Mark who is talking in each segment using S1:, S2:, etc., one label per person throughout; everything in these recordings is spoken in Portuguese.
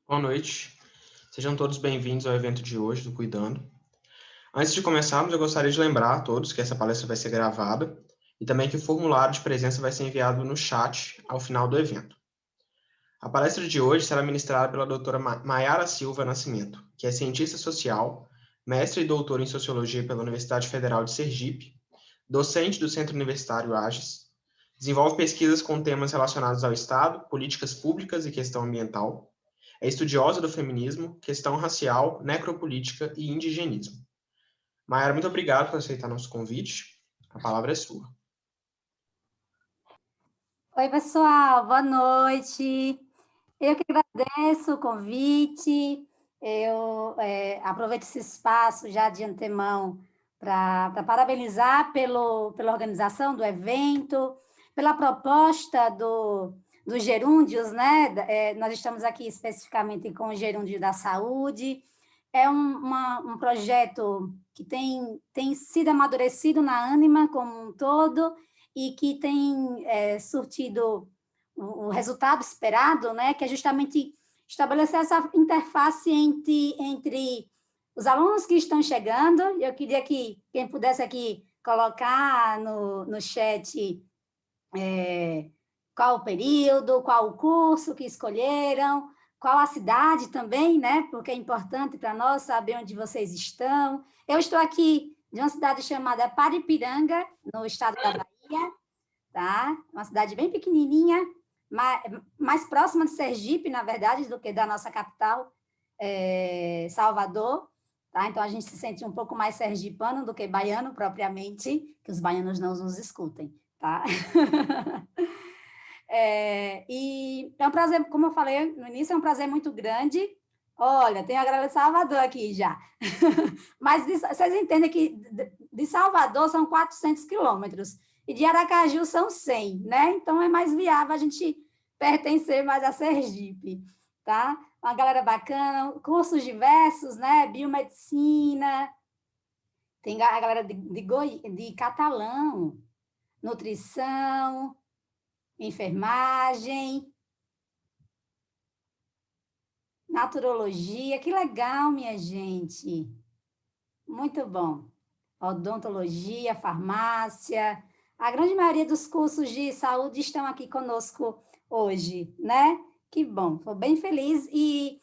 S1: Boa noite. Sejam todos bem-vindos ao evento de hoje do Cuidando. Antes de começarmos, eu gostaria de lembrar a todos que essa palestra vai ser gravada e também que o formulário de presença vai ser enviado no chat ao final do evento. A palestra de hoje será ministrada pela doutora Maiara Silva Nascimento, que é cientista social, mestre e doutora em Sociologia pela Universidade Federal de Sergipe, docente do Centro Universitário AGES, desenvolve pesquisas com temas relacionados ao Estado, políticas públicas e questão ambiental, é estudiosa do feminismo, questão racial, necropolítica e indigenismo. Maiara, muito obrigado por aceitar nosso convite. A palavra é sua.
S2: Oi, pessoal, boa noite. Eu que agradeço o convite. Eu aproveito esse espaço já de antemão para parabenizar pela organização do evento, pela proposta do Gerúndios, né? Nós estamos aqui especificamente com o Gerúndio da Saúde. É um projeto que tem sido amadurecido na Ânima como um todo e que tem surtido o resultado esperado, né, que é justamente estabelecer essa interface entre os alunos que estão chegando. Eu queria que quem pudesse aqui colocar no chat qual o período, qual o curso que escolheram, qual a cidade também, né, porque é importante para nós saber onde vocês estão. Eu estou aqui de uma cidade chamada Paripiranga, no estado da Bahia, tá? Uma cidade bem pequenininha, mais próxima de Sergipe, na verdade, do que da nossa capital, Salvador, tá? Então, a gente se sente um pouco mais sergipano do que baiano, propriamente, que os baianos não nos escutem, tá? E é um prazer, como eu falei no início, é um prazer muito grande. Olha, tem a galera de Salvador aqui já. Mas vocês entendem que de Salvador são 400 quilômetros e de Aracaju são 100, né? Então é mais viável a gente pertencer mais a Sergipe, tá? Uma galera bacana, cursos diversos, né? Biomedicina, tem a galera de catalão, nutrição, enfermagem, naturologia. Que legal, minha gente! Muito bom. Odontologia, farmácia. A grande maioria dos cursos de saúde estão aqui conosco hoje, né? Que bom, estou bem feliz e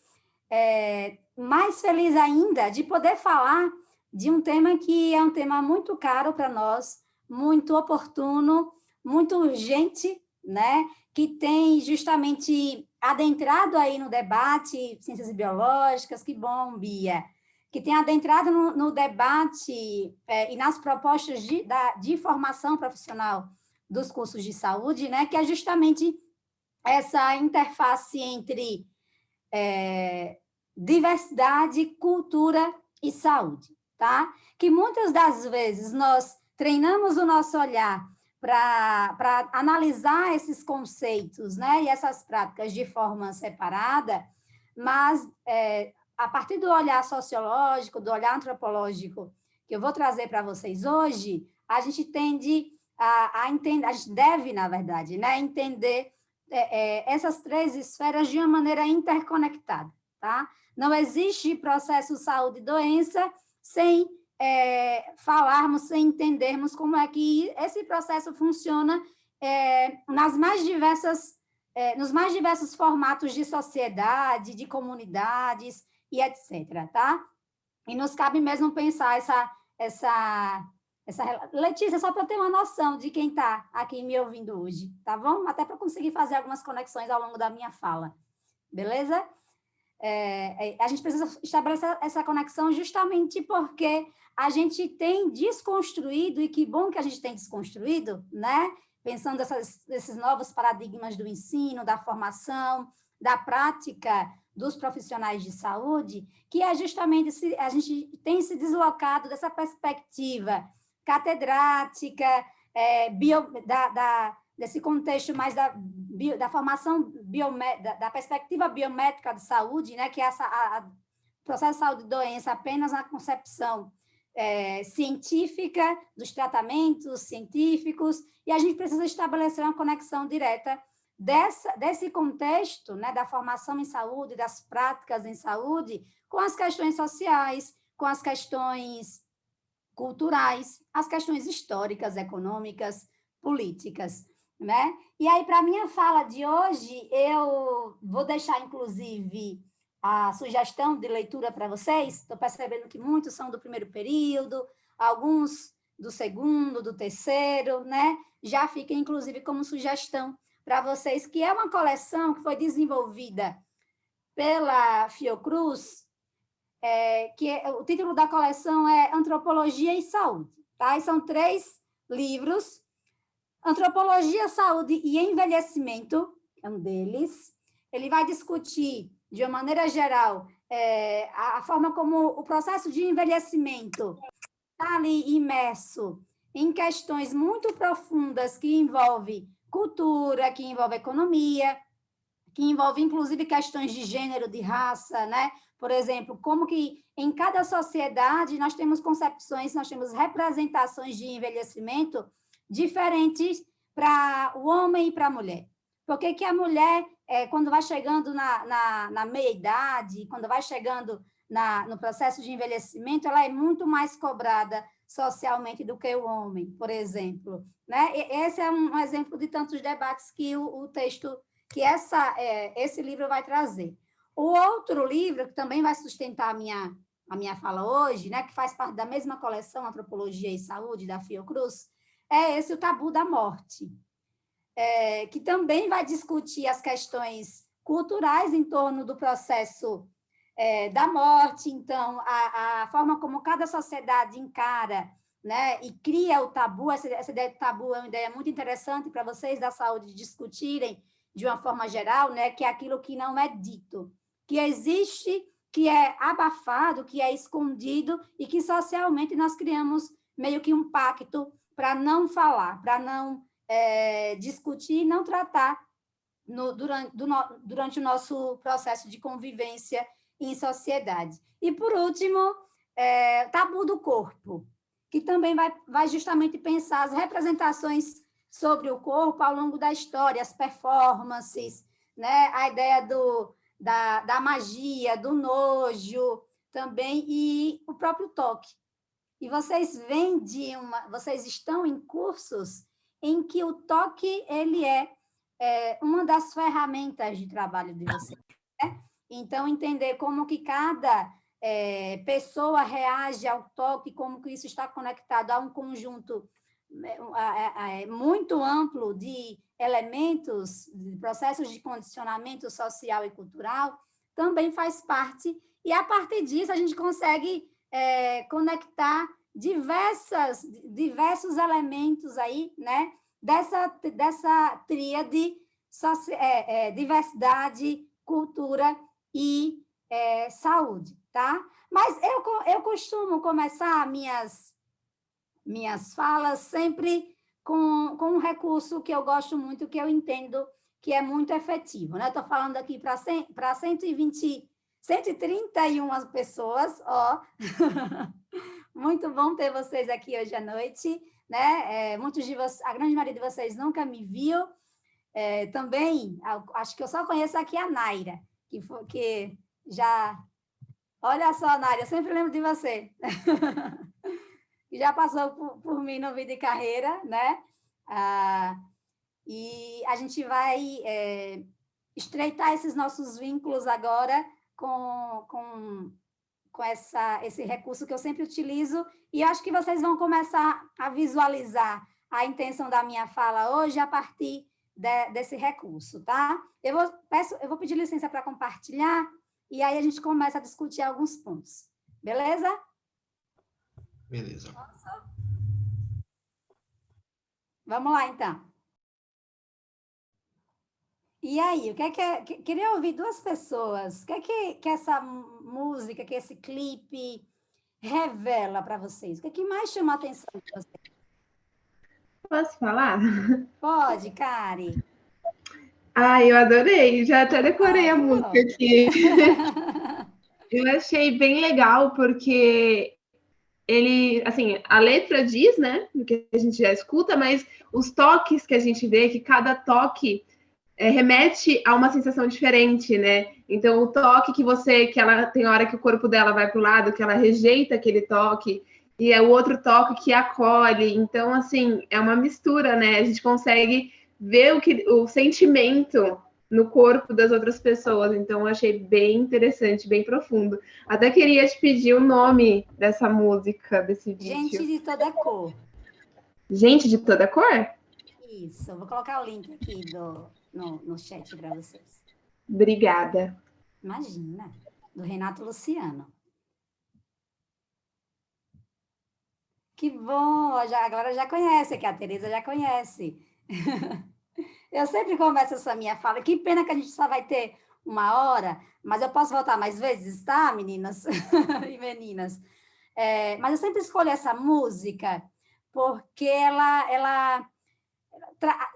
S2: mais feliz ainda de poder falar de um tema que é um tema muito caro para nós, muito oportuno, muito urgente, né? Que tem justamente adentrado aí no debate ciências biológicas. Que bom, Bia! Que tem adentrado no debate e nas propostas de formação profissional dos cursos de saúde, né, que é justamente essa interface entre diversidade, cultura e saúde, tá? Que muitas das vezes nós treinamos o nosso olhar para analisar esses conceitos, né, e essas práticas de forma separada, mas a partir do olhar sociológico, do olhar antropológico que eu vou trazer para vocês hoje, a gente tende a entender, a gente deve, na verdade, né, entender essas três esferas de uma maneira interconectada, tá? Não existe processo saúde e doença sem falarmos, sem entendermos como é que esse processo funciona nos mais diversos formatos de sociedade, de comunidades e etc., tá? E nos cabe mesmo pensar essa Letícia, só para ter uma noção de quem está aqui me ouvindo hoje, tá bom? Até para conseguir fazer algumas conexões ao longo da minha fala, beleza? A gente precisa estabelecer essa conexão justamente porque a gente tem desconstruído, e que bom que a gente tem desconstruído, né? Pensando nesses novos paradigmas do ensino, da formação, da prática dos profissionais de saúde, que é justamente a gente tem se deslocado dessa perspectiva catedrática, desse contexto mais da formação da perspectiva biométrica de saúde, né, que é o processo de saúde e doença apenas na concepção científica, dos tratamentos científicos, e a gente precisa estabelecer uma conexão direta desse contexto, né, da formação em saúde, das práticas em saúde, com as questões sociais, com as questões culturais, as questões históricas, econômicas, políticas, né? E aí, para a minha fala de hoje, eu vou deixar, inclusive, a sugestão de leitura para vocês. Estou percebendo que muitos são do primeiro período, alguns do segundo, do terceiro, né? Já fica, inclusive, como sugestão para vocês, que é uma coleção que foi desenvolvida pela Fiocruz, o título da coleção é Antropologia e Saúde, tá? E são 3 livros. Antropologia, Saúde e Envelhecimento é um deles. Ele vai discutir, de uma maneira geral, a forma como o processo de envelhecimento está ali imerso em questões muito profundas que envolvem cultura, que envolvem economia, que envolve, inclusive, questões de gênero, de raça, né? Por exemplo, como que em cada sociedade nós temos concepções, nós temos representações de envelhecimento diferentes para o homem e para a mulher. Por que que a mulher, quando vai chegando na meia-idade, quando vai chegando no processo de envelhecimento, ela é muito mais cobrada socialmente do que o homem, por exemplo, né? Esse é um exemplo de tantos debates que o texto, que esse livro vai trazer. O outro livro, que também vai sustentar a minha fala hoje, né, que faz parte da mesma coleção Antropologia e Saúde, da Fiocruz, é esse, O Tabu da Morte, que também vai discutir as questões culturais em torno do processo da morte, então, a forma como cada sociedade encara, né, e cria o tabu. Essa ideia de tabu é uma ideia muito interessante para vocês da saúde discutirem de uma forma geral, né, que é aquilo que não é dito, que existe, que é abafado, que é escondido e que socialmente nós criamos meio que um pacto para não falar, para não discutir e não tratar durante o nosso processo de convivência em sociedade. E, por último, tabu do corpo, que também vai justamente pensar as representações sobre o corpo ao longo da história, as performances, né? A ideia da magia, do nojo também, e o próprio toque. E vocês vocês estão em cursos em que o toque ele é uma das ferramentas de trabalho de vocês, né? Então, entender como que cada pessoa reage ao toque, como que isso está conectado a um conjunto muito amplo de elementos, de processos de condicionamento social e cultural, também faz parte, e a partir disso a gente consegue conectar diversos elementos aí, né, dessa tríade, diversidade, cultura e saúde, tá? Mas eu costumo começar minhas falas sempre com um recurso que eu gosto muito, que eu entendo que é muito efetivo, né? Estou falando aqui para 131 pessoas, ó. Muito bom ter vocês aqui hoje à noite, né? A grande maioria de vocês nunca me viu. Também, acho que eu só conheço aqui a Naira, que já... Olha só, Naira, eu sempre lembro de você. Que já passou por mim no Vida e Carreira, né? E a gente vai estreitar esses nossos vínculos agora com esse recurso que eu sempre utilizo, e acho que vocês vão começar a visualizar a intenção da minha fala hoje a partir desse recurso, tá? Eu vou pedir licença para compartilhar, e aí a gente começa a discutir alguns pontos. Beleza?
S1: Beleza.
S2: Vamos lá, então. E aí, queria ouvir 2 pessoas. O que essa música, que esse clipe revela para vocês? O que mais chama a atenção de vocês?
S3: Posso falar?
S2: Pode, Kari.
S3: Eu adorei. Já até decorei a música aqui. Eu achei bem legal, porque ele, assim, a letra diz, né, do que a gente já escuta, mas os toques que a gente vê, que cada toque remete a uma sensação diferente, né? Então, o toque que ela tem hora que o corpo dela vai para o lado, que ela rejeita aquele toque, e é o outro toque que acolhe. Então, assim, é uma mistura, né? A gente consegue ver o sentimento no corpo das outras pessoas. Então, eu achei bem interessante, bem profundo. Até queria te pedir o nome dessa música, desse vídeo.
S2: Gente de toda cor.
S3: Gente de toda cor?
S2: Isso, eu vou colocar o link aqui no chat para vocês.
S3: Obrigada.
S2: Imagina, do Renato Luciano. Que bom, agora já conhece, que a Tereza já conhece. Eu sempre começo essa minha fala. Que pena que a gente só vai ter 1 hora, mas eu posso voltar mais vezes, tá, meninas e meninas? Mas eu sempre escolho essa música porque ela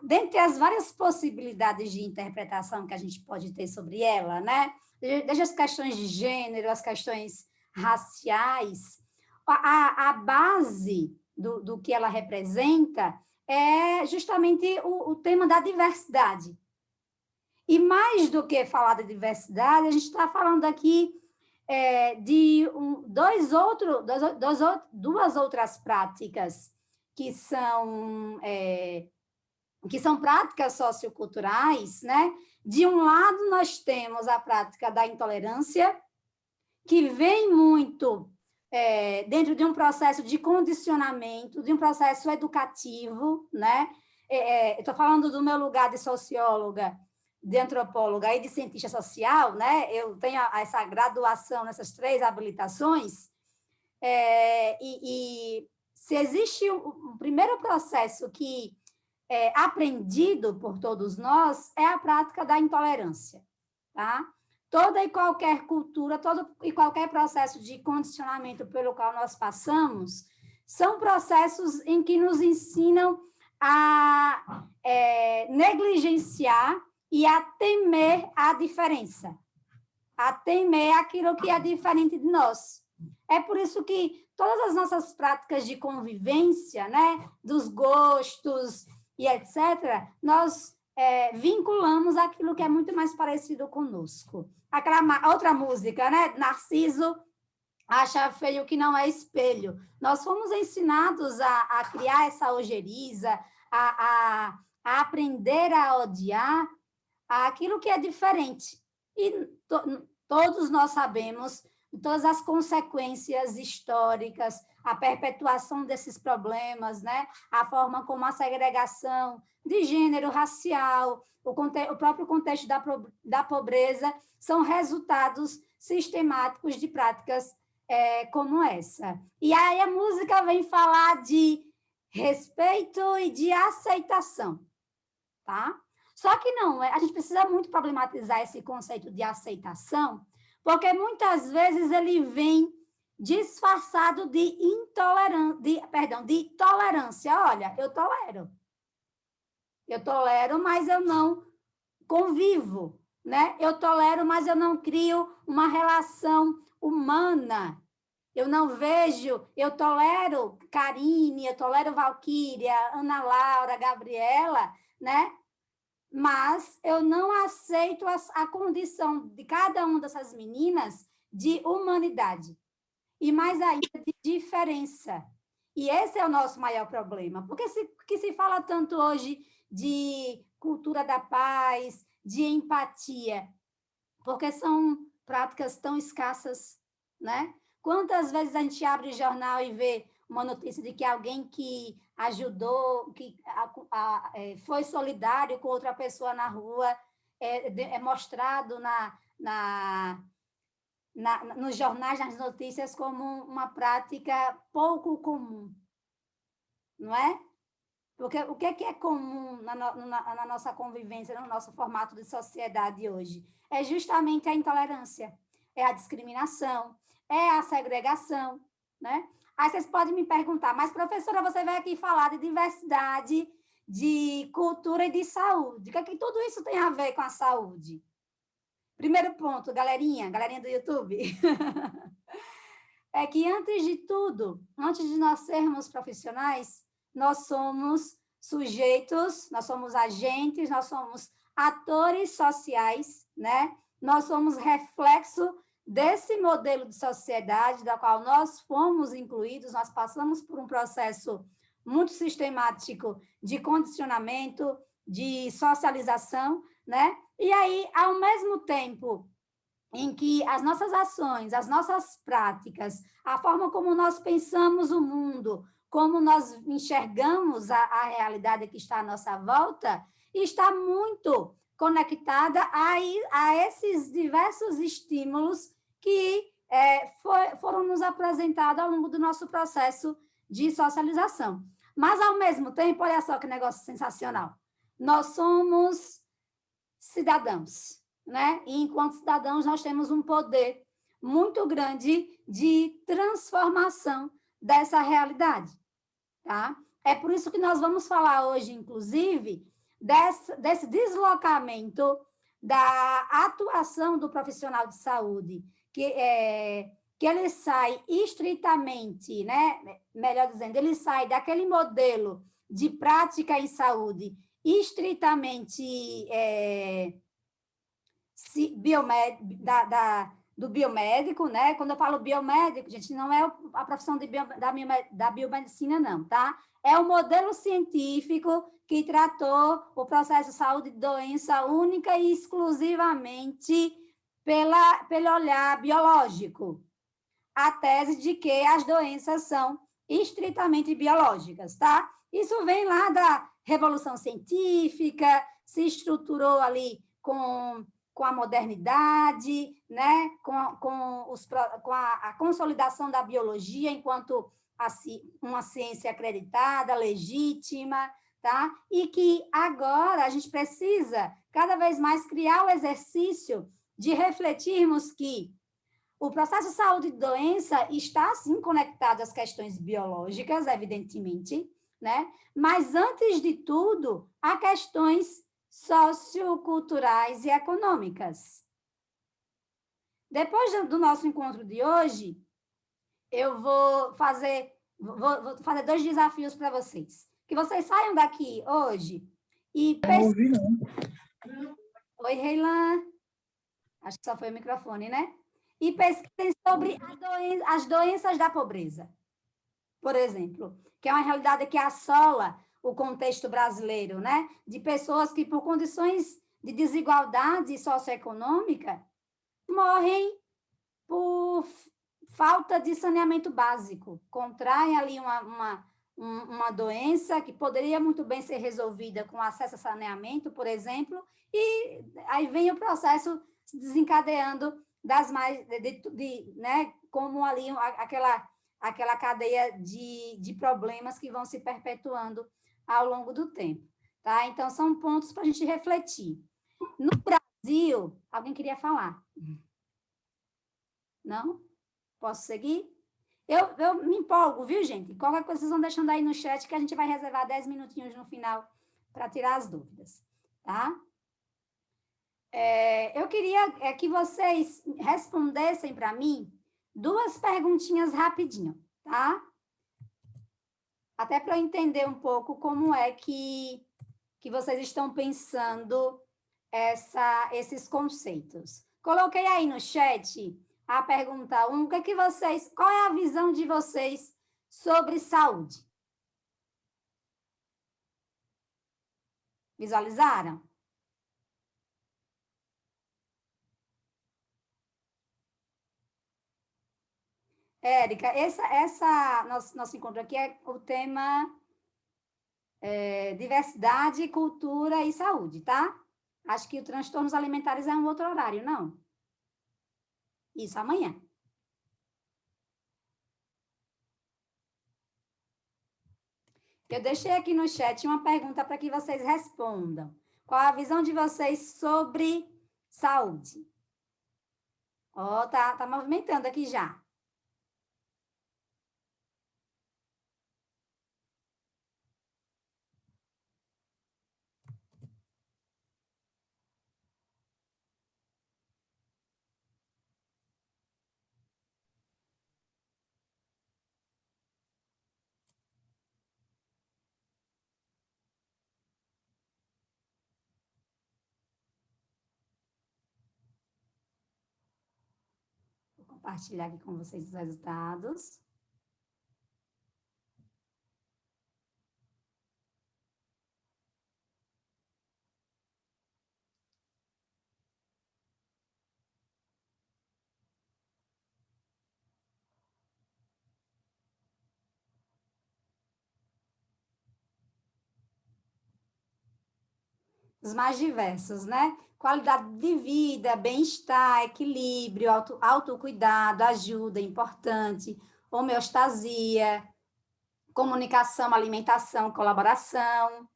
S2: dentre as várias possibilidades de interpretação que a gente pode ter sobre ela, né? Desde as questões de gênero, as questões raciais, a base do que ela representa é justamente o tema da diversidade. E mais do que falar da diversidade, a gente está falando aqui de duas outras práticas que são práticas socioculturais, né? De um lado, nós temos a prática da intolerância, que vem muito dentro de um processo de condicionamento, de um processo educativo, né? Estou falando do meu lugar de socióloga, de antropóloga e de cientista social, né? Eu tenho essa graduação nessas 3 habilitações, e se existe um primeiro processo que aprendido por todos nós, é a prática da intolerância, tá? Toda e qualquer cultura, todo e qualquer processo de condicionamento pelo qual nós passamos, são processos em que nos ensinam a negligenciar e a temer a diferença, a temer aquilo que é diferente de nós. É por isso que todas as nossas práticas de convivência, né, dos gostos e etc., nós vinculamos aquilo que é muito mais parecido conosco. Aquela outra música, né? Narciso acha feio que não é espelho. Nós fomos ensinados a criar essa ojeriza, a aprender a odiar aquilo que é diferente. E todos nós sabemos todas as consequências históricas, a perpetuação desses problemas, né? A forma como a segregação de gênero, racial, o próprio contexto da pobreza, são resultados sistemáticos de práticas como essa. E aí a música vem falar de respeito e de aceitação, tá? Só que não, a gente precisa muito problematizar esse conceito de aceitação, porque muitas vezes ele vem disfarçado de tolerância. Olha, eu tolero, mas eu não convivo, né? Eu tolero, mas eu não crio uma relação humana. Eu não vejo, eu tolero Karine, eu tolero Valquíria, Ana Laura, Gabriela, né? Mas eu não aceito a condição de cada uma dessas meninas de humanidade. E mais ainda, de diferença. E esse é o nosso maior problema. Porque se fala tanto hoje de cultura da paz, de empatia, porque são práticas tão escassas, né? Quantas vezes a gente abre o jornal e vê uma notícia de que alguém que ajudou, que foi solidário com outra pessoa na rua, é mostrado nos jornais, nas notícias, como uma prática pouco comum, não é? Porque o que é comum na nossa convivência, no nosso formato de sociedade hoje? É justamente a intolerância, é a discriminação, é a segregação, né? Aí vocês podem me perguntar, mas, professora, você vai aqui falar de diversidade, de cultura e de saúde. O que tudo isso tem a ver com a saúde? Primeiro ponto, galerinha do YouTube, é que, antes de tudo, antes de nós sermos profissionais, nós somos sujeitos, nós somos agentes, nós somos atores sociais, né? Nós somos reflexo desse modelo de sociedade da qual nós fomos incluídos, nós passamos por um processo muito sistemático de condicionamento, de socialização, né? E aí, ao mesmo tempo em que as nossas ações, as nossas práticas, a forma como nós pensamos o mundo, como nós enxergamos realidade que está à nossa volta, está muito conectada a esses diversos estímulos que foram nos apresentados ao longo do nosso processo de socialização. Mas, ao mesmo tempo, olha só que negócio sensacional, nós somos cidadãos, né? E, enquanto cidadãos, nós temos um poder muito grande de transformação dessa realidade, tá? É por isso que nós vamos falar hoje, inclusive, desse deslocamento da atuação do profissional de saúde, que ele sai estritamente, né? Melhor dizendo, ele sai daquele modelo de prática em saúde estritamente do biomédico, né? Quando eu falo biomédico, gente, não é a profissão da biomedicina, não, tá? É o modelo científico que tratou o processo de saúde e doença única e exclusivamente pelo olhar biológico. A tese de que as doenças são estritamente biológicas, tá? Isso vem lá da Revolução Científica, se estruturou ali com a modernidade, né? com a consolidação da biologia enquanto uma ciência acreditada, legítima, tá? E que agora a gente precisa cada vez mais criar o exercício de refletirmos que o processo de saúde e doença está, sim, conectado às questões biológicas, evidentemente, né? Mas, antes de tudo, há questões socioculturais e econômicas. Depois do nosso encontro de hoje, eu vou fazer 2 desafios para vocês. Que vocês saiam daqui hoje e... Oi, Reilan. Acho que só foi o microfone, né? E pesquisem sobre as doenças da pobreza, por exemplo, que é uma realidade que assola o contexto brasileiro, né? De pessoas que, por condições de desigualdade socioeconômica, morrem por falta de saneamento básico, contraem ali uma doença que poderia muito bem ser resolvida com acesso a saneamento, por exemplo, e aí vem o processo se desencadeando das mais, né, como ali aquela cadeia de problemas que vão se perpetuando ao longo do tempo, tá? Então, são pontos para a gente refletir. No Brasil, alguém queria falar? Não? Posso seguir? Eu me empolgo, viu, gente? Qualquer coisa vocês vão deixando aí no chat que a gente vai reservar 10 minutinhos no final para tirar as dúvidas, tá? Eu queria que vocês respondessem para mim 2 perguntinhas rapidinho, tá? Até para eu entender um pouco como é que vocês estão pensando esses conceitos. Coloquei aí no chat a pergunta 1, qual é a visão de vocês sobre saúde? Visualizaram? Érica, nosso encontro aqui é o tema diversidade, cultura e saúde, tá? Acho que o transtornos alimentares é um outro horário, não? Isso, amanhã. Eu deixei aqui no chat uma pergunta para que vocês respondam. Qual a visão de vocês sobre saúde? Ó, tá movimentando aqui já. compartilhar aqui com vocês os resultados. Os mais diversos, né? Qualidade de vida, bem-estar, equilíbrio, autocuidado, ajuda, importante, homeostasia, comunicação, alimentação, colaboração,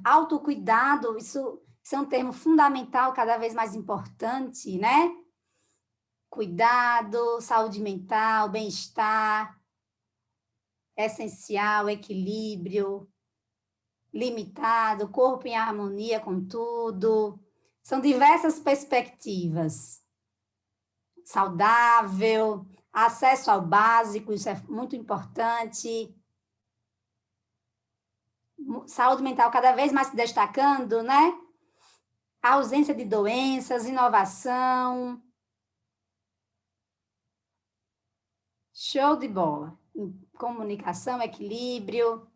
S2: autocuidado, isso é um termo fundamental, cada vez mais importante, né? Cuidado, saúde mental, bem-estar, essencial, equilíbrio, limitado, corpo em harmonia com tudo. São diversas perspectivas. Saudável, acesso ao básico, isso é muito importante. Saúde mental cada vez mais se destacando, né? A ausência de doenças, inovação. Show de bola. Comunicação, equilíbrio.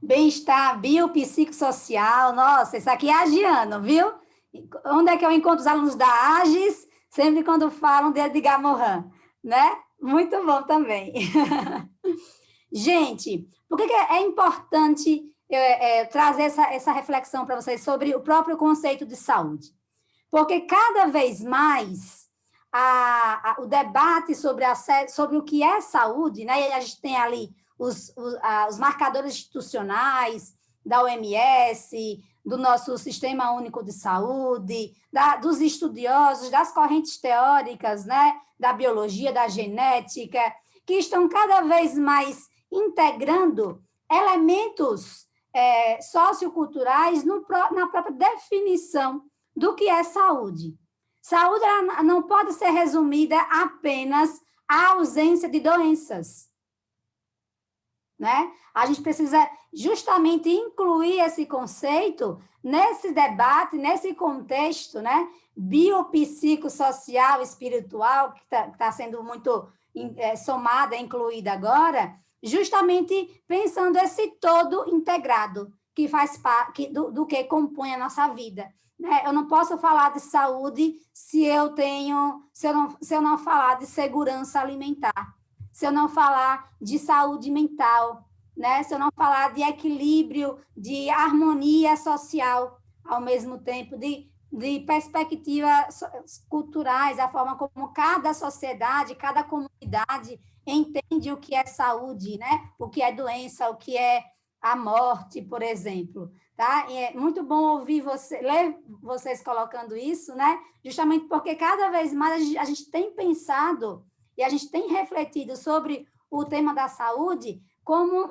S2: Bem-estar biopsicossocial. Nossa, isso aqui é agiano, viu? Onde é que eu encontro os alunos da AGES? Sempre quando falam de Edgar Morin, né? Muito bom também. Gente, por que é importante trazer essa reflexão para vocês sobre o próprio conceito de saúde? Porque cada vez mais o debate sobre o que é saúde, né? E a gente tem ali os marcadores institucionais da OMS, do nosso Sistema Único de Saúde, dos estudiosos, das correntes teóricas, né? Da biologia, da genética, que estão cada vez mais integrando elementos socioculturais na própria definição do que é saúde. Saúde ela não pode ser resumida apenas à ausência de doenças, né? A gente precisa justamente incluir esse conceito nesse debate, nesse contexto, né? Biopsicossocial, espiritual, que tá sendo muito somada, incluída agora, justamente pensando esse todo integrado que faz parte do que compõe a nossa vida. Né? Eu não posso falar de saúde se eu não falar de segurança alimentar, se eu não falar de saúde mental, né? Se eu não falar de equilíbrio, de harmonia social, ao mesmo tempo, de perspectivas culturais, a forma como cada sociedade, cada comunidade entende o que é saúde, né? O que é doença, o que é a morte, por exemplo. Tá? E é muito bom ouvir ler vocês colocando isso, né? Justamente porque cada vez mais a gente tem pensado e a gente tem refletido sobre o tema da saúde como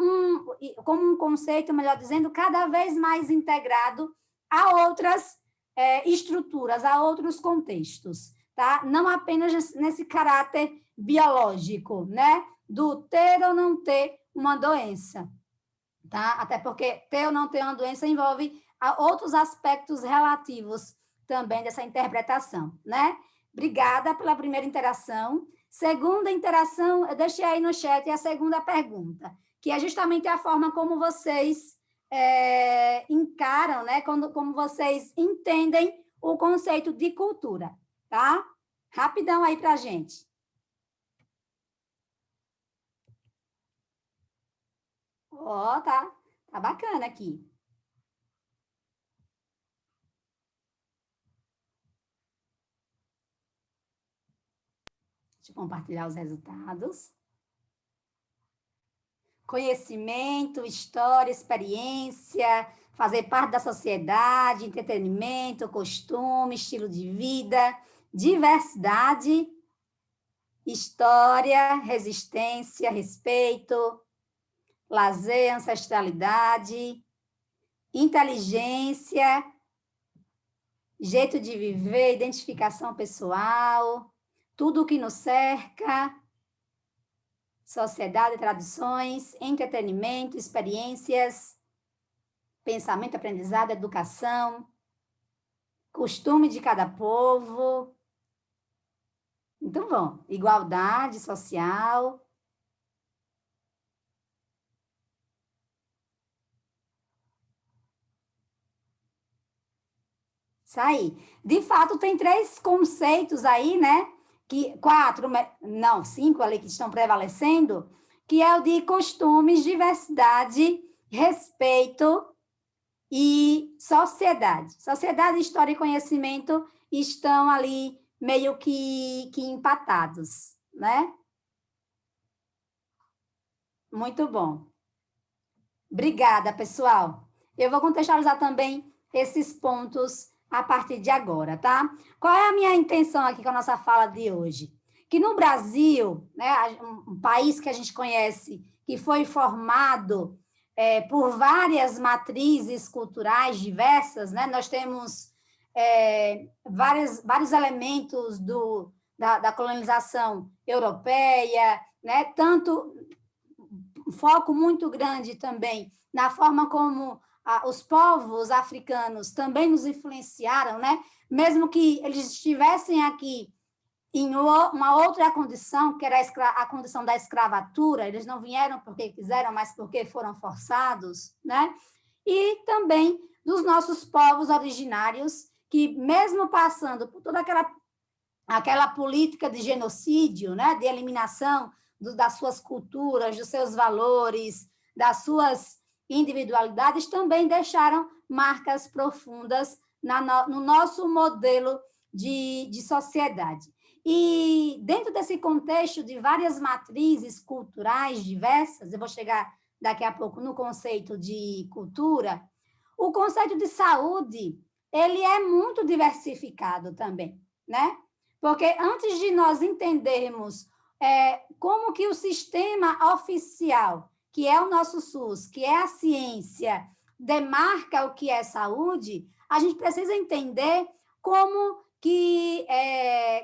S2: um conceito, melhor dizendo, cada vez mais integrado a outras estruturas, a outros contextos, tá? Não apenas nesse caráter biológico, né? Do ter ou não ter uma doença. Tá? Até porque ter ou não ter uma doença envolve outros aspectos relativos também dessa interpretação, né? Obrigada pela primeira interação. Segunda interação, eu deixei aí no chat a segunda pergunta, que é justamente a forma como vocês encaram, né? Como vocês entendem o conceito de cultura, tá? Rapidão aí para a gente. Ó, tá bacana aqui. Deixa eu compartilhar os resultados. Conhecimento, história, experiência, fazer parte da sociedade, entretenimento, costume, estilo de vida, diversidade, história, resistência, respeito, lazer, ancestralidade, inteligência, jeito de viver, identificação pessoal, tudo o que nos cerca, sociedade, tradições, entretenimento, experiências, pensamento, aprendizado, educação, costume de cada povo. Muito bom. Igualdade social. Isso aí. De fato, tem 3 conceitos aí, né? 5 ali que estão prevalecendo, que é o de costumes, diversidade, respeito e sociedade. Sociedade, história e conhecimento estão ali meio que empatados, né? Muito bom. Obrigada, pessoal. Eu vou contextualizar também esses pontos a partir de agora, tá? Qual é a minha intenção aqui com a nossa fala de hoje? Que no Brasil, né, um país que a gente conhece, que foi formado por várias matrizes culturais diversas, né? Nós temos vários elementos da colonização europeia, né? Tanto um foco muito grande também na forma como os povos africanos também nos influenciaram, né? Mesmo que eles estivessem aqui em uma outra condição, que era a condição da escravatura, eles não vieram porque quiseram, mas porque foram forçados, né? E também dos nossos povos originários, que mesmo passando por toda aquela política de genocídio, né? De eliminação das suas culturas, dos seus valores, das suas individualidades, também deixaram marcas profundas no nosso modelo de sociedade. E dentro desse contexto de várias matrizes culturais diversas, eu vou chegar daqui a pouco no conceito de cultura, o conceito de saúde, ele é muito diversificado também, né? Porque antes de nós entendermos como que o sistema oficial, que é o nosso SUS, que é a ciência, demarca o que é saúde, a gente precisa entender como que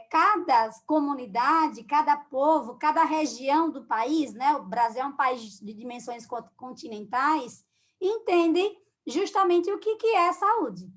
S2: cada comunidade, cada povo, cada região do país, né? O Brasil é um país de dimensões continentais, entende justamente o que é saúde.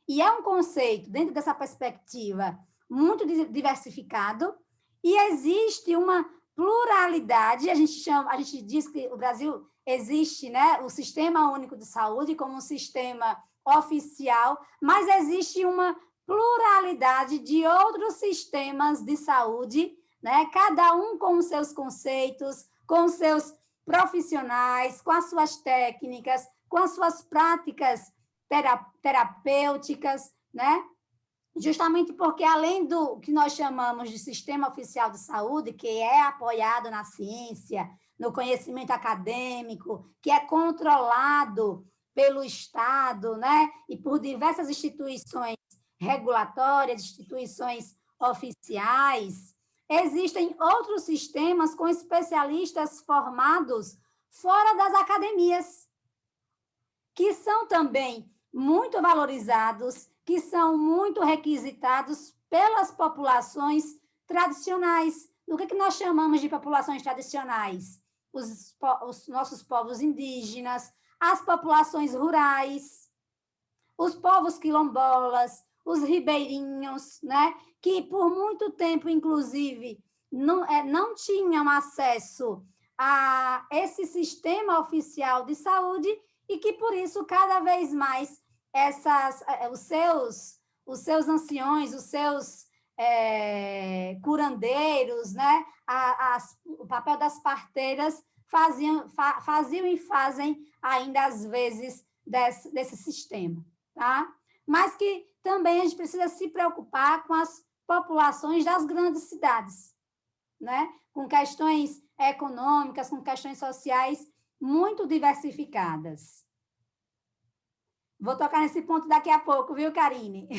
S2: E é um conceito, dentro dessa perspectiva, muito diversificado, e existe uma pluralidade, a gente diz que o Brasil existe, né, o Sistema Único de Saúde como um sistema oficial, mas existe uma pluralidade de outros sistemas de saúde, né, cada um com os seus conceitos, com os seus profissionais, com as suas técnicas, com as suas práticas terapêuticas, né? Justamente porque, além do que nós chamamos de sistema oficial de saúde, que é apoiado na ciência, no conhecimento acadêmico, que é controlado pelo Estado, né? E por diversas instituições regulatórias, instituições oficiais, existem outros sistemas com especialistas formados fora das academias, que são também muito valorizados, que são muito requisitados pelas populações tradicionais. O que nós chamamos de populações tradicionais? Os nossos povos indígenas, as populações rurais, os povos quilombolas, os ribeirinhos, né? Que por muito tempo, inclusive, não tinham acesso a esse sistema oficial de saúde e que, por isso, cada vez mais os seus anciões, os seus curandeiros, né? O papel das parteiras faziam e fazem ainda, às vezes, desse sistema, tá? Mas que também a gente precisa se preocupar com as populações das grandes cidades, né? Com questões econômicas, com questões sociais muito diversificadas. Vou tocar nesse ponto daqui a pouco, viu, Karine?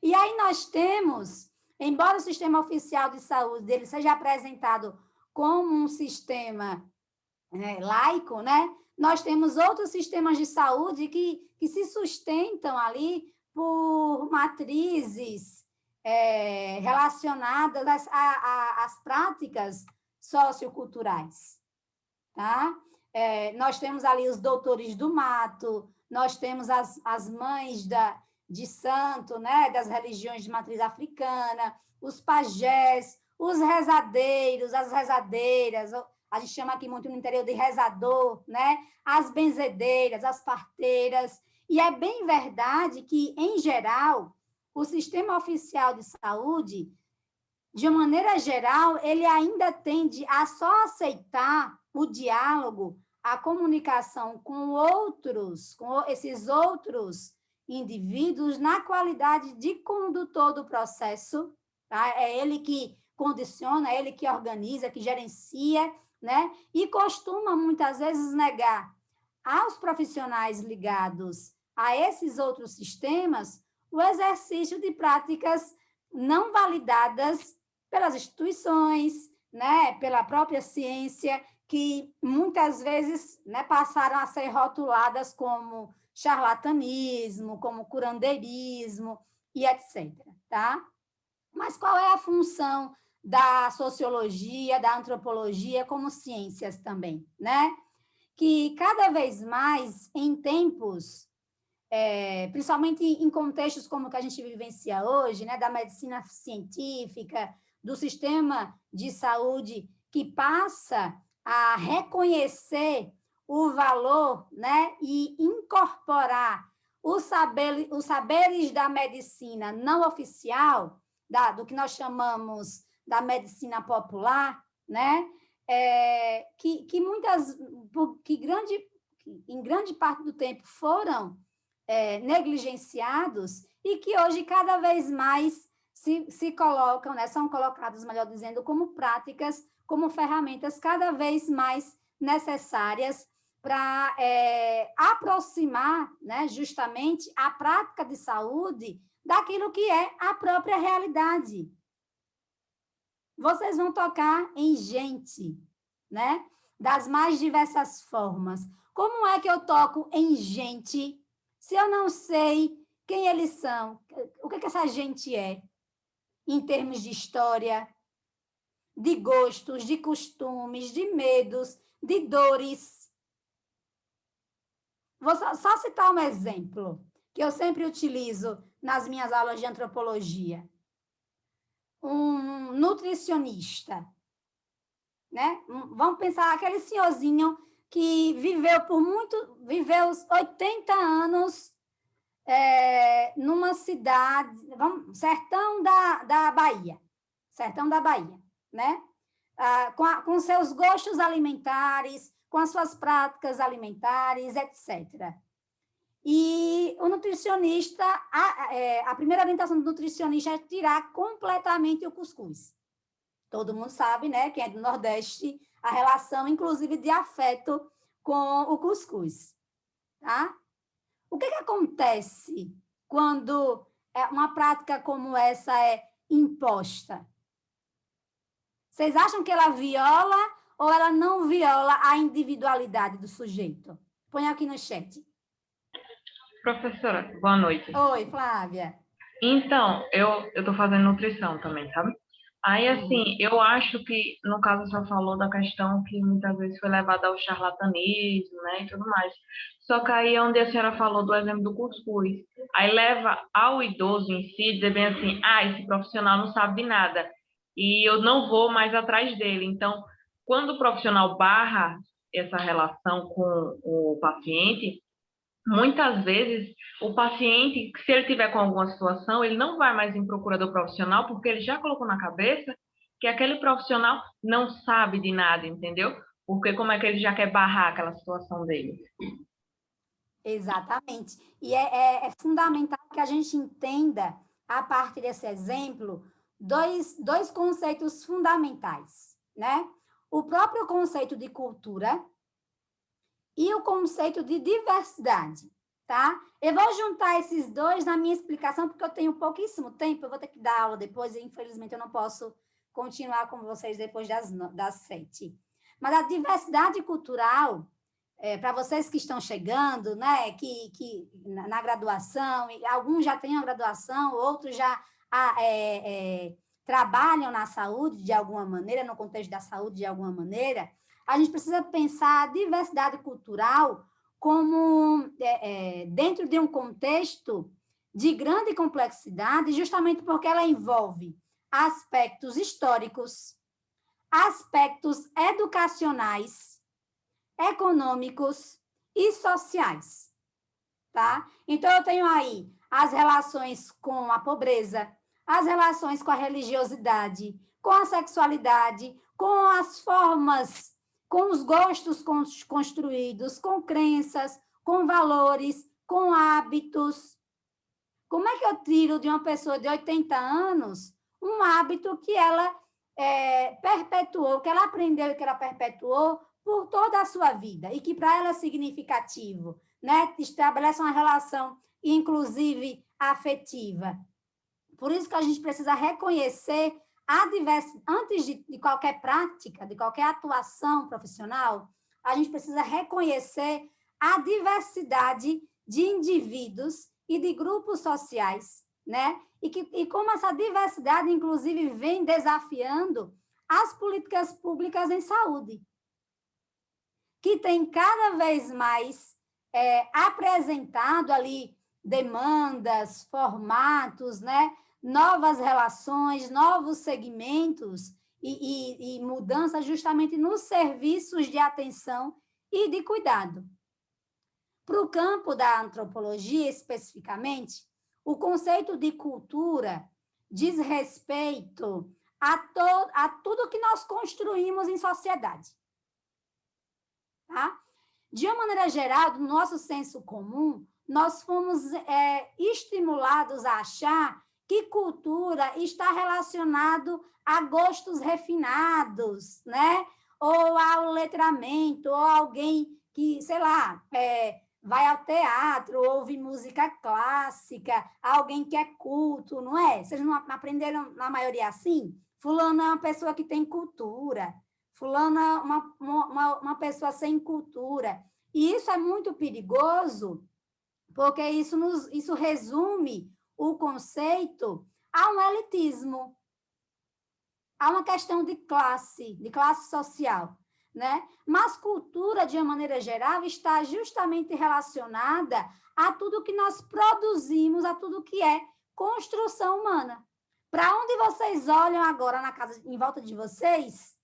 S2: E aí nós temos, embora o sistema oficial de saúde dele seja apresentado como um sistema laico, né? Nós temos outros sistemas de saúde que se sustentam ali por matrizes relacionadas às práticas socioculturais, tá? Nós temos ali os doutores do mato, nós temos as mães de santo, né, das religiões de matriz africana, os pajés, os rezadeiros, as rezadeiras, a gente chama aqui muito no interior de rezador, né, as benzedeiras, as parteiras, e é bem verdade que, em geral, o sistema oficial de saúde, de uma maneira geral, ele ainda tende a só aceitar o diálogo, a comunicação com outros, com esses outros indivíduos, na qualidade de condutor do processo, tá? É ele que condiciona, é ele que organiza, que gerencia, né? E costuma, muitas vezes, negar aos profissionais ligados a esses outros sistemas o exercício de práticas não validadas pelas instituições, né, pela própria ciência, que muitas vezes, né, passaram a ser rotuladas como charlatanismo, como curandeirismo e etc. Tá? Mas qual é a função da sociologia, da antropologia como ciências também, né? Que cada vez mais, em tempos, principalmente em contextos como o que a gente vivencia hoje, né, da medicina científica, do sistema de saúde que passa a reconhecer o valor, né, e incorporar os saberes da medicina não oficial, do que nós chamamos da medicina popular, né, em grande parte do tempo foram negligenciados e que hoje cada vez mais se colocam, né, são colocados, melhor dizendo, como práticas, como ferramentas cada vez mais necessárias para aproximar, né, justamente a prática de saúde daquilo que é a própria realidade. Vocês vão tocar em gente, né, das mais diversas formas. Como é que eu toco em gente se eu não sei quem eles são? O que essa gente é? Em termos de história, de gostos, de costumes, de medos, de dores. Vou só citar um exemplo que eu sempre utilizo nas minhas aulas de antropologia. Um nutricionista, né? Vamos pensar aquele senhorzinho que viveu os 80 anos numa cidade, sertão da Bahia, né? Com seus gostos alimentares, com as suas práticas alimentares, etc. E o nutricionista, a primeira orientação do nutricionista é tirar completamente o cuscuz. Todo mundo sabe, né, quem é do Nordeste, a relação, inclusive, de afeto com o cuscuz. Tá? O que acontece quando uma prática como essa é imposta? Vocês acham que ela viola ou ela não viola a individualidade do sujeito? Põe aqui no chat.
S4: Professora, boa noite.
S2: Oi, Flávia.
S4: Então, eu estou fazendo nutrição também, sabe? Aí, assim, eu acho que, no caso, a senhora falou da questão que muitas vezes foi levada ao charlatanismo, né, e tudo mais. Só que aí, onde a senhora falou do exemplo do cuscuz, aí leva ao idoso em si dizer bem assim, esse profissional não sabe de nada, e eu não vou mais atrás dele. Então, quando o profissional barra essa relação com o paciente, muitas vezes, o paciente, se ele tiver com alguma situação, ele não vai mais em procura do profissional, porque ele já colocou na cabeça que aquele profissional não sabe de nada, entendeu? Porque como é que ele já quer barrar aquela situação dele?
S2: Exatamente. E é fundamental que a gente entenda, a partir desse exemplo, dois conceitos fundamentais, né? O próprio conceito de cultura e o conceito de diversidade, tá? Eu vou juntar esses dois na minha explicação, porque eu tenho pouquíssimo tempo, eu vou ter que dar aula depois, e infelizmente eu não posso continuar com vocês depois das 7. Mas a diversidade cultural, para vocês que estão chegando, né, que na graduação, alguns já têm a graduação, outros já trabalham na saúde de alguma maneira, no contexto da saúde de alguma maneira, a gente precisa pensar a diversidade cultural como dentro de um contexto de grande complexidade, justamente porque ela envolve aspectos históricos, aspectos educacionais, econômicos e sociais, tá? Então, eu tenho aí as relações com a pobreza, as relações com a religiosidade, com a sexualidade, com as formas, com os gostos construídos, com crenças, com valores, com hábitos. Como é que eu tiro de uma pessoa de 80 anos um hábito que ela perpetuou, que ela aprendeu e que ela perpetuou por toda a sua vida e que para ela é significativo, né? Estabelece uma relação, inclusive, afetiva. Por isso que a gente precisa reconhecer antes de qualquer prática, de qualquer atuação profissional, a gente precisa reconhecer a diversidade de indivíduos e de grupos sociais, né? E como essa diversidade, inclusive, vem desafiando as políticas públicas em saúde, que tem cada vez mais apresentado ali demandas, formatos, né? Novas relações, novos segmentos e mudanças justamente nos serviços de atenção e de cuidado. Para o campo da antropologia, especificamente, o conceito de cultura diz respeito a tudo que nós construímos em sociedade. Tá? De uma maneira geral, do nosso senso comum, nós fomos estimulados a achar que cultura está relacionado a gostos refinados, né? Ou ao letramento, ou alguém que, sei lá, vai ao teatro, ouve música clássica, alguém que é culto, não é? Vocês não aprenderam, na maioria, assim? Fulano é uma pessoa que tem cultura, fulano é uma pessoa sem cultura. E isso é muito perigoso, porque isso resume o conceito a um elitismo, a uma questão de classe social, né? Mas cultura, de uma maneira geral, está justamente relacionada a tudo que nós produzimos, a tudo que é construção humana. Para onde vocês olham agora na casa, em volta de vocês,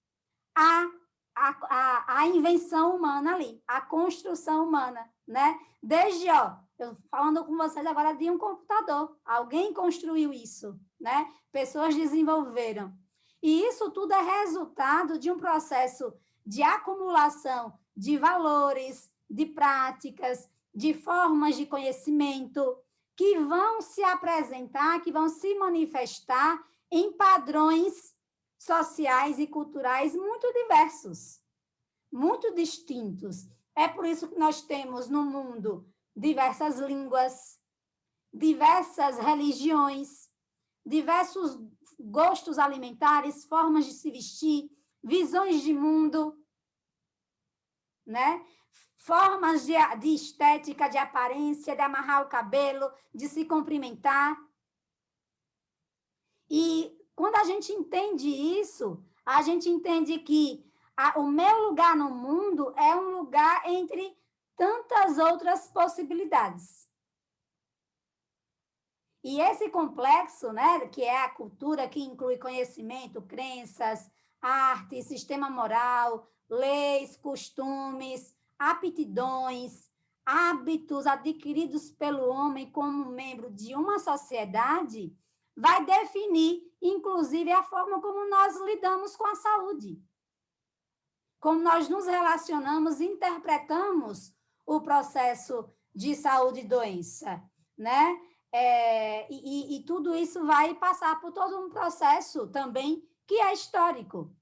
S2: a invenção humana ali, a construção humana, né? Desde, eu falando com vocês agora de um computador, alguém construiu isso, né? Pessoas desenvolveram. E isso tudo é resultado de um processo de acumulação de valores, de práticas, de formas de conhecimento que vão se apresentar, que vão se manifestar em padrões sociais e culturais muito diversos, muito distintos. É por isso que nós temos no mundo diversas línguas, diversas religiões, diversos gostos alimentares, formas de se vestir, visões de mundo, né? Formas de estética, de aparência, de amarrar o cabelo, de se cumprimentar. E quando a gente entende isso, a gente entende que o meu lugar no mundo é um lugar entre tantas outras possibilidades. E esse complexo, né, que é a cultura, que inclui conhecimento, crenças, arte, sistema moral, leis, costumes, aptidões, hábitos adquiridos pelo homem como membro de uma sociedade, vai definir, inclusive, a forma como nós lidamos com a saúde. Como nós nos relacionamos, interpretamos o processo de saúde e doença, né? E tudo isso vai passar por todo um processo também que é histórico.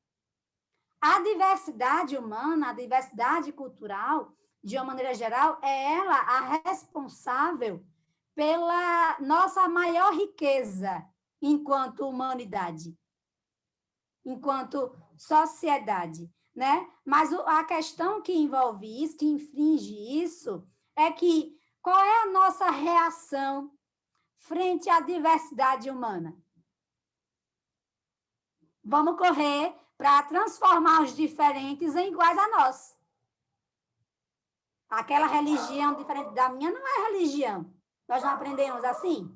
S2: A diversidade humana, a diversidade cultural, de uma maneira geral, é ela a responsável pela nossa maior riqueza enquanto humanidade, enquanto sociedade, né? Mas a questão que envolve isso, que infringe isso, é que qual é a nossa reação frente à diversidade humana? Vamos correr para transformar os diferentes em iguais a nós. Aquela religião diferente da minha não é religião. Nós não aprendemos assim?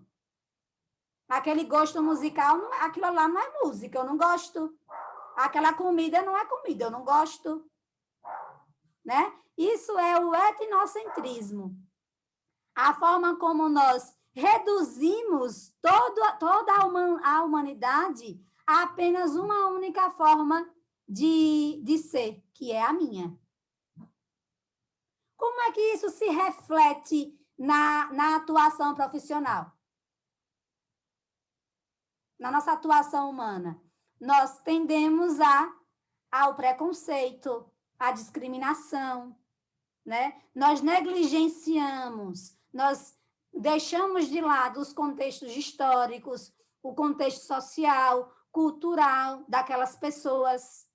S2: Aquele gosto musical, aquilo lá não é música, eu não gosto. Aquela comida não é comida, eu não gosto. Né? Isso é o etnocentrismo. A forma como nós reduzimos toda a humanidade a apenas uma única forma de ser, que é a minha. Como é que isso se reflete na atuação profissional? Na nossa atuação humana? Nós tendemos ao preconceito, à discriminação, né? Nós negligenciamos, nós deixamos de lado os contextos históricos, o contexto social, cultural daquelas pessoas.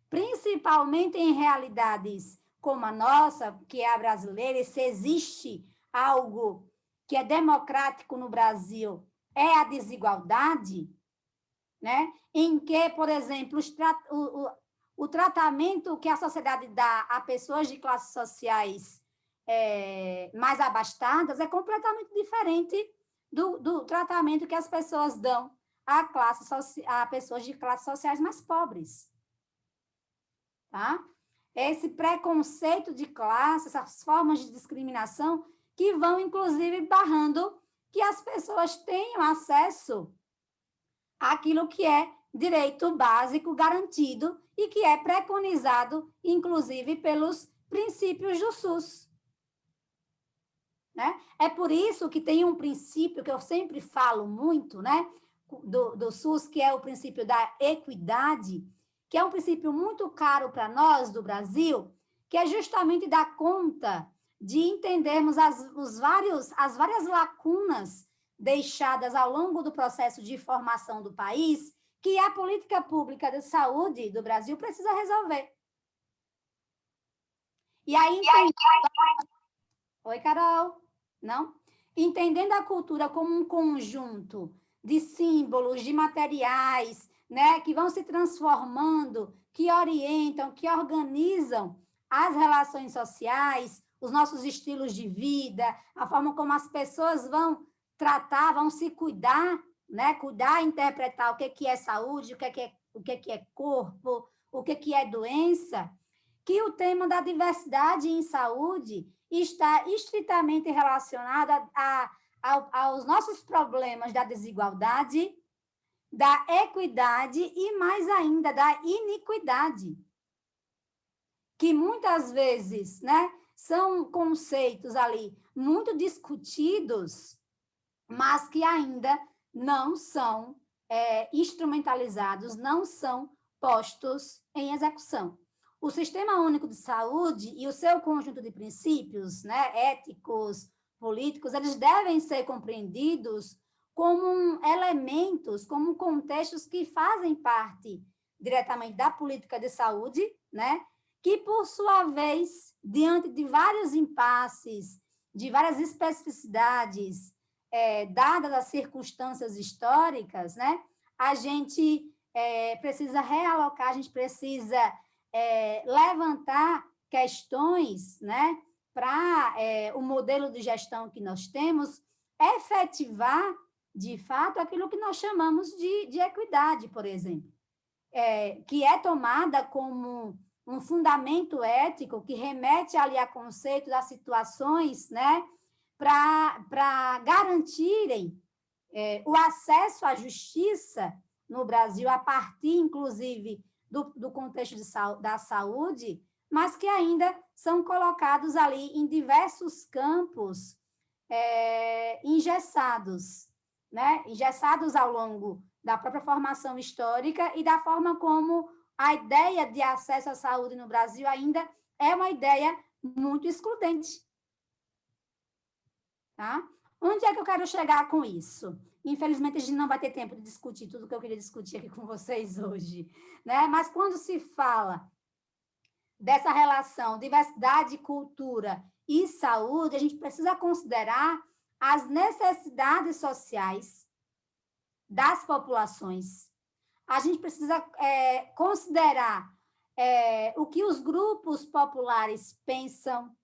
S2: Principalmente em realidades como a nossa, que é a brasileira, e se existe algo que é democrático no Brasil, é a desigualdade, né? Em que, por exemplo, o tratamento que a sociedade dá a pessoas de classes sociais mais abastadas é completamente diferente do tratamento que as pessoas dão a pessoas de classes sociais mais pobres. Tá? Esse preconceito de classe, essas formas de discriminação que vão, inclusive, barrando que as pessoas tenham acesso àquilo que é direito básico garantido e que é preconizado, inclusive, pelos princípios do SUS. Né? É por isso que tem um princípio que eu sempre falo muito, né, do SUS, que é o princípio da equidade, que é um princípio muito caro para nós do Brasil, que é justamente dar conta de entendermos as várias lacunas deixadas ao longo do processo de formação do país, que a política pública de saúde do Brasil precisa resolver. E aí, Oi, Carol. Não? Entendendo a cultura como um conjunto de símbolos, de materiais, né, que vão se transformando, que orientam, que organizam as relações sociais, os nossos estilos de vida, a forma como as pessoas vão tratar, vão se cuidar, né, cuidar e interpretar o que é saúde, o que é corpo, o que é doença, que o tema da diversidade em saúde está estritamente relacionado aos nossos problemas da desigualdade, da equidade e, mais ainda, da iniquidade, que muitas vezes, né, são conceitos ali muito discutidos, mas que ainda não são instrumentalizados, não são postos em execução. O Sistema Único de Saúde e o seu conjunto de princípios, né, éticos, políticos, eles devem ser compreendidos como elementos, como contextos que fazem parte diretamente da política de saúde, né, que, por sua vez, diante de vários impasses, de várias especificidades, dadas as circunstâncias históricas, né, a gente precisa realocar, a gente precisa levantar questões, né, para o modelo de gestão que nós temos efetivar, de fato, aquilo que nós chamamos de equidade, por exemplo, que é tomada como um fundamento ético que remete ali a conceitos, a situações, né, para garantirem o acesso à justiça no Brasil, a partir, inclusive, do contexto da saúde, mas que ainda são colocados ali em diversos campos engessados, né? Engessados ao longo da própria formação histórica e da forma como a ideia de acesso à saúde no Brasil ainda é uma ideia muito excludente. Tá? Onde é que eu quero chegar com isso? Infelizmente, a gente não vai ter tempo de discutir tudo que eu queria discutir aqui com vocês hoje, né? Mas quando se fala dessa relação diversidade, cultura e saúde, a gente precisa considerar as necessidades sociais das populações. A gente precisa considerar o que os grupos populares pensam,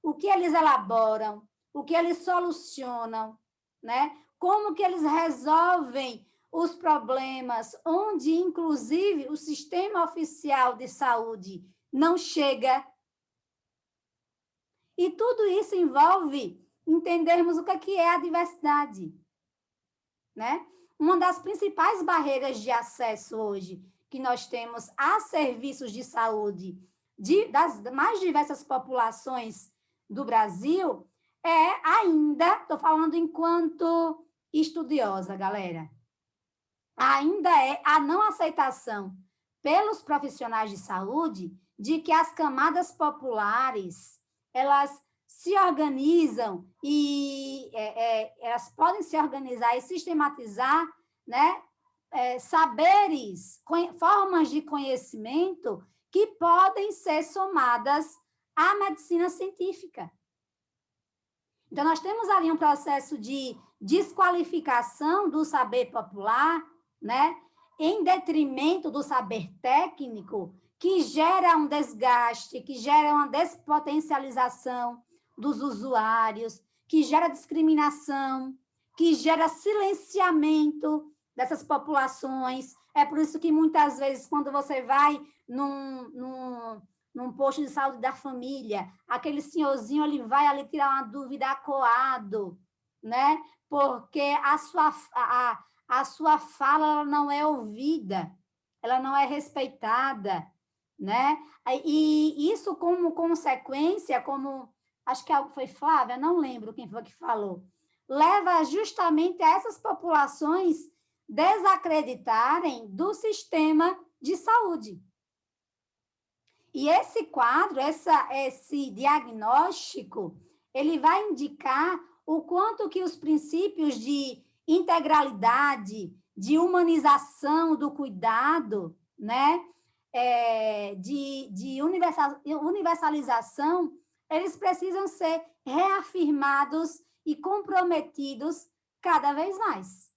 S2: o que eles elaboram, o que eles solucionam, né? Como que eles resolvem os problemas, onde, inclusive, o sistema oficial de saúde não chega. E tudo isso envolve entendermos o que é a diversidade, né? Uma das principais barreiras de acesso hoje que nós temos a serviços de saúde das mais diversas populações do Brasil é ainda, estou falando enquanto estudiosa, galera, ainda é a não aceitação pelos profissionais de saúde de que as camadas populares, elas se organizam e elas podem se organizar e sistematizar, né, saberes, formas de conhecimento que podem ser somadas à medicina científica. Então, nós temos ali um processo de desqualificação do saber popular, né, em detrimento do saber técnico, que gera um desgaste, que gera uma despotencialização dos usuários, que gera discriminação, que gera silenciamento dessas populações. É por isso que, muitas vezes, quando você vai num posto de saúde da família, aquele senhorzinho, ele vai ali tirar uma dúvida acuado, né? Porque a sua fala ela não é ouvida, ela não é respeitada, né? E isso, como consequência, como acho que foi Flávia, não lembro quem foi que falou, leva justamente a essas populações desacreditarem do sistema de saúde. E esse quadro, esse diagnóstico, ele vai indicar o quanto que os princípios de integralidade, de humanização do cuidado, né, de universalização, eles precisam ser reafirmados e comprometidos cada vez mais.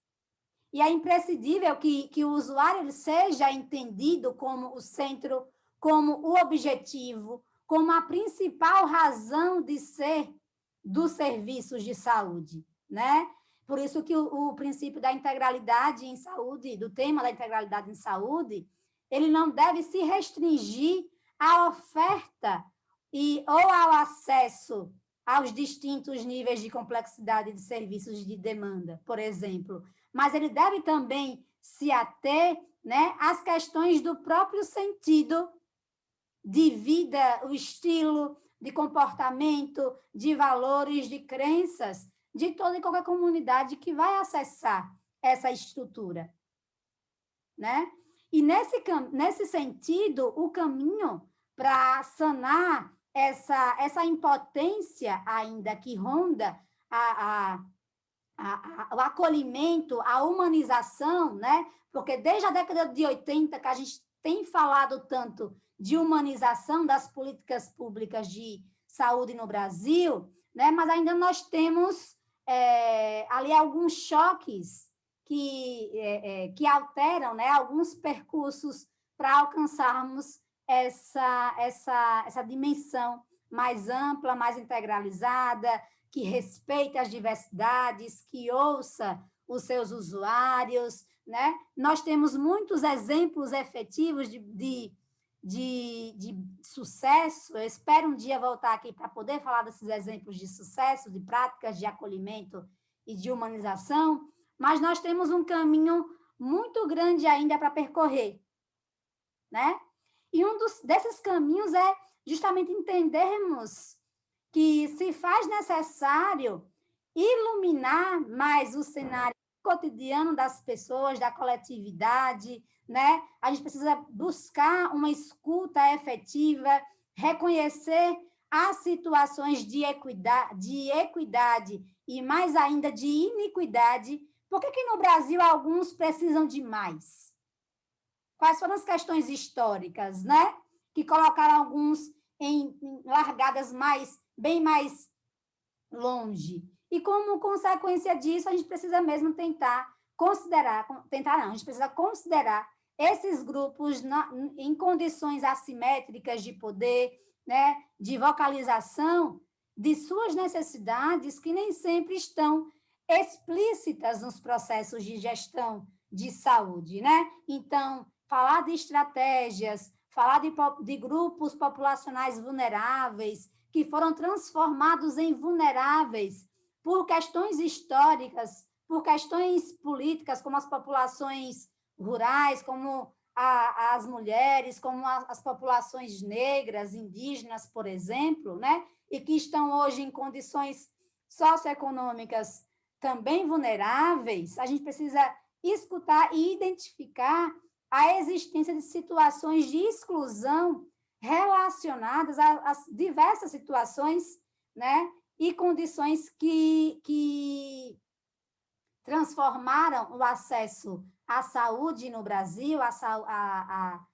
S2: E é imprescindível que o usuário seja entendido como o centro, como o objetivo, como a principal razão de ser dos serviços de saúde, né? Por isso que o princípio da integralidade em saúde, do tema da integralidade em saúde, ele não deve se restringir à oferta ou ao acesso aos distintos níveis de complexidade de serviços de demanda, por exemplo, mas ele deve também se ater, né, às questões do próprio sentido de vida, o estilo de comportamento, de valores, de crenças, de toda e qualquer comunidade que vai acessar essa estrutura, né? E nesse sentido, o caminho para sanar essa impotência ainda que ronda o acolhimento, a humanização, né? Porque desde a década de 80 que a gente tem falado tanto de humanização das políticas públicas de saúde no Brasil, né? Mas ainda nós temos ali alguns choques que alteram, né? Alguns percursos para alcançarmos essa dimensão mais ampla, mais integralizada, que respeite as diversidades, que ouça os seus usuários, né? Nós temos muitos exemplos efetivos de sucesso. Eu espero um dia voltar aqui para poder falar desses exemplos de sucesso, de práticas de acolhimento e de humanização, mas nós temos um caminho muito grande ainda para percorrer, né? E desses caminhos é justamente entendermos que se faz necessário iluminar mais o cenário cotidiano das pessoas, da coletividade, né? A gente precisa buscar uma escuta efetiva, reconhecer as situações de equidade e, mais ainda, de iniquidade. Por que no Brasil alguns precisam de mais? Quais foram as questões históricas, né? Que colocaram alguns em largadas bem mais longe. E como consequência disso, a gente precisa mesmo a gente precisa considerar esses grupos em condições assimétricas de poder, né, de vocalização, de suas necessidades que nem sempre estão explícitas nos processos de gestão de saúde, né? Então, falar de estratégias, falar de grupos populacionais vulneráveis, que foram transformados em vulneráveis por questões históricas, por questões políticas, como as populações rurais, como as mulheres, como as populações negras, indígenas, por exemplo, né? E que estão hoje em condições socioeconômicas também vulneráveis, a gente precisa escutar e identificar a existência de situações de exclusão relacionadas a diversas situações, né? E condições que transformaram o acesso à saúde no Brasil, a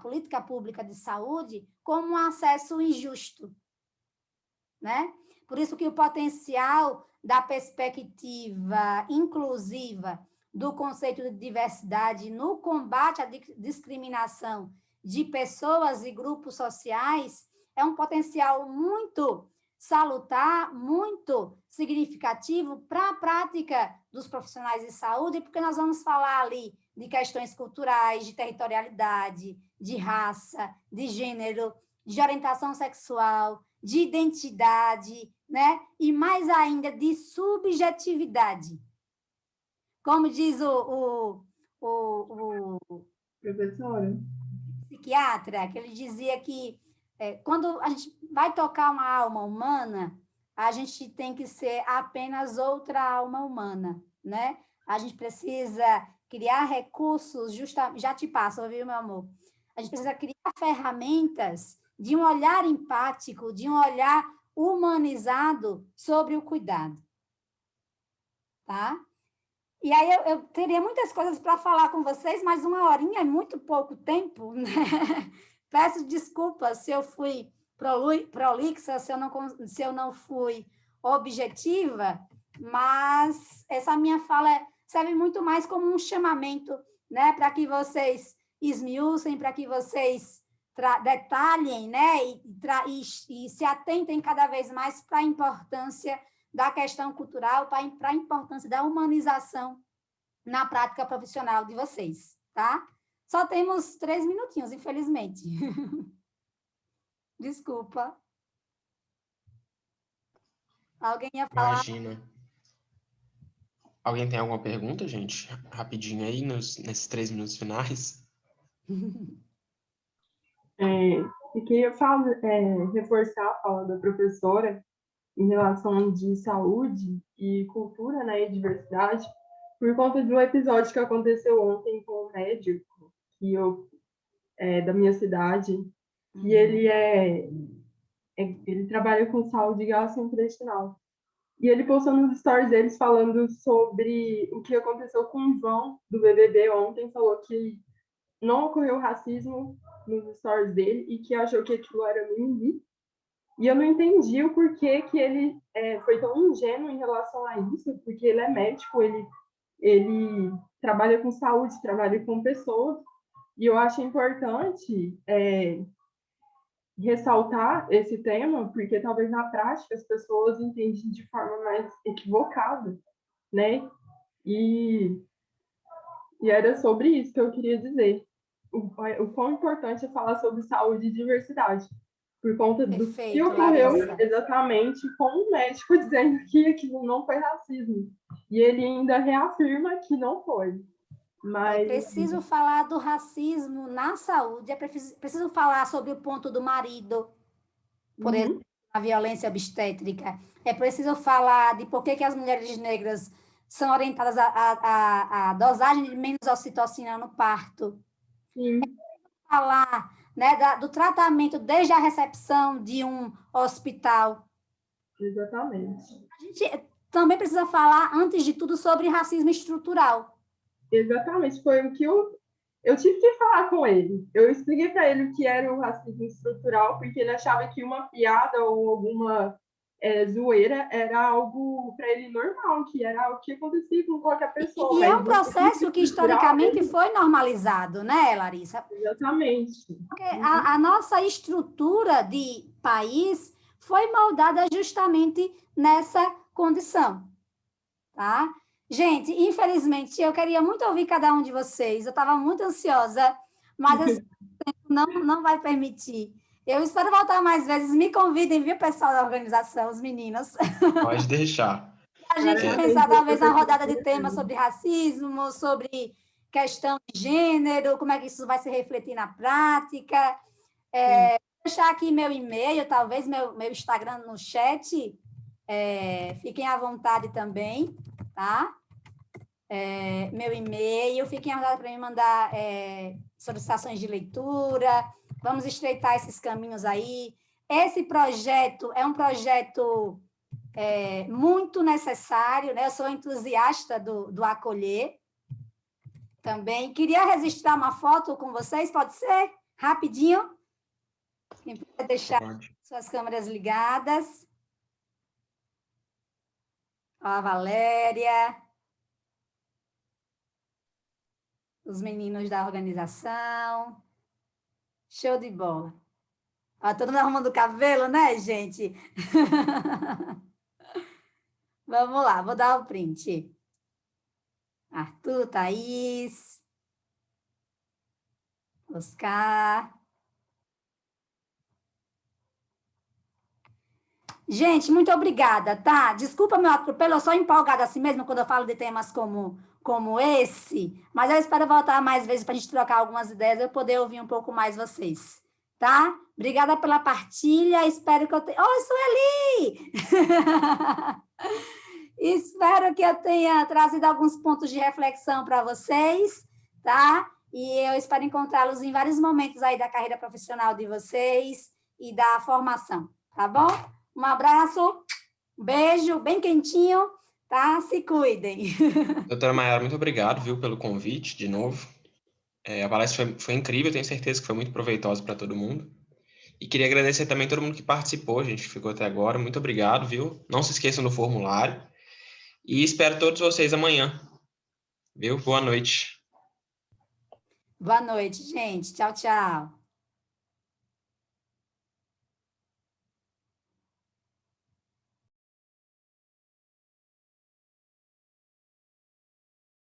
S2: política pública de saúde, como um acesso injusto, né? Por isso que o potencial da perspectiva inclusiva do conceito de diversidade no combate à discriminação de pessoas e grupos sociais é um potencial muito salutar, muito significativo para a prática dos profissionais de saúde, porque nós vamos falar ali de questões culturais, de territorialidade, de raça, de gênero, de orientação sexual, de identidade, né? E mais ainda de subjetividade. Como diz o
S3: Professora?
S2: psiquiatra, que ele dizia que quando a gente vai tocar uma alma humana, a gente tem que ser apenas outra alma humana, né? A gente precisa criar recursos, já te passo, viu, meu amor? A gente precisa criar ferramentas de um olhar empático, de um olhar humanizado sobre o cuidado, tá? E aí eu teria muitas coisas para falar com vocês, mas 1 horinha é muito pouco tempo, né? Peço desculpas se eu fui prolixa, se eu não fui objetiva, mas essa minha fala serve muito mais como um chamamento, né? Para que vocês esmiuçem, para que vocês detalhem, né? E se atentem cada vez mais para a importância da questão cultural, para a importância da humanização na prática profissional de vocês, tá? Só temos 3 minutinhos, infelizmente. Desculpa. Alguém ia falar?
S1: Imagina. Alguém tem alguma pergunta, gente? Rapidinho aí, nesses 3 minutos finais.
S5: Eu queria reforçar a fala da professora em relação de saúde e cultura, né, e diversidade, por conta de um episódio que aconteceu ontem com um médico da minha cidade, que ele trabalha com saúde gastrointestinal. E ele postou nos stories deles falando sobre o que aconteceu com o João, do BBB, ontem, falou que não ocorreu racismo nos stories dele e que achou que aquilo era mimimi. E eu não entendi o porquê que ele foi tão ingênuo em relação a isso, porque ele é médico, ele trabalha com saúde, trabalha com pessoas, e eu acho importante ressaltar esse tema, porque talvez na prática as pessoas entendem de forma mais equivocada, né? E era sobre isso que eu queria dizer. O quão importante é falar sobre saúde e diversidade, por conta do que ocorreu exatamente com o médico dizendo que aquilo não foi racismo. E ele ainda reafirma que não foi. Mas...
S2: É preciso falar do racismo na saúde, é preciso falar sobre o ponto do marido, por exemplo, a violência obstétrica. É preciso falar de por que as mulheres negras são orientadas a dosagem de menos ocitocina no parto.
S5: Sim.
S2: É falar, né, do tratamento desde a recepção de um hospital.
S5: Exatamente.
S2: A gente também precisa falar, antes de tudo, sobre racismo estrutural.
S5: Exatamente, foi o que eu tive que falar com ele. Eu expliquei para ele o que era o racismo estrutural, porque ele achava que uma piada ou alguma zoeira era algo para ele normal, que era algo que acontecia com qualquer pessoa.
S2: E é um processo que historicamente foi normalizado, né, Larissa?
S5: Exatamente.
S2: Porque a nossa estrutura de país foi moldada justamente nessa condição, tá? Gente, infelizmente, eu queria muito ouvir cada um de vocês, eu estava muito ansiosa, mas esse tempo não vai permitir. Eu espero voltar mais vezes, me convidem, viu, pessoal da organização, os meninos,
S1: Pode deixar.
S2: a gente
S3: Parabéns,
S2: pensar talvez na
S3: professor.
S2: rodada de temas sobre racismo, sobre questão de gênero, como é que isso vai se refletir na prática. Vou deixar aqui meu e-mail, talvez meu Instagram no chat. Fiquem à vontade também, tá? Meu e-mail, fiquem à vontade para me mandar solicitações de leitura. Vamos estreitar esses caminhos aí. Esse projeto é um projeto muito necessário, né? Eu sou entusiasta do acolher também. Queria registrar uma foto com vocês, pode ser? Rapidinho. Quem puder deixar suas câmeras ligadas. Ó, a Valéria. Os meninos da organização. Show de bola. Ó, todo mundo arrumando o cabelo, né, gente? Vamos lá, vou dar o print. Arthur, Thaís, Oscar. Gente, muito obrigada, tá? Desculpa meu atropelo, eu sou empolgada assim mesmo quando eu falo de temas como esse, mas eu espero voltar mais vezes para a gente trocar algumas ideias e eu poder ouvir um pouco mais vocês, tá? Obrigada pela partilha, espero que eu tenha... Oi, Sueli! Espero que eu tenha trazido alguns pontos de reflexão para vocês, tá? E eu espero encontrá-los em vários momentos aí da carreira profissional de vocês e da formação, tá bom? Um abraço, um beijo, bem quentinho, tá? Se cuidem.
S1: Doutora Mayara, muito obrigado, viu, pelo convite, de novo. A palestra foi incrível, tenho certeza que foi muito proveitosa para todo mundo. E queria agradecer também todo mundo que participou, a gente ficou até agora. Muito obrigado, viu? Não se esqueçam do formulário. E espero todos vocês amanhã, viu? Boa noite.
S2: Boa noite, gente. Tchau, tchau.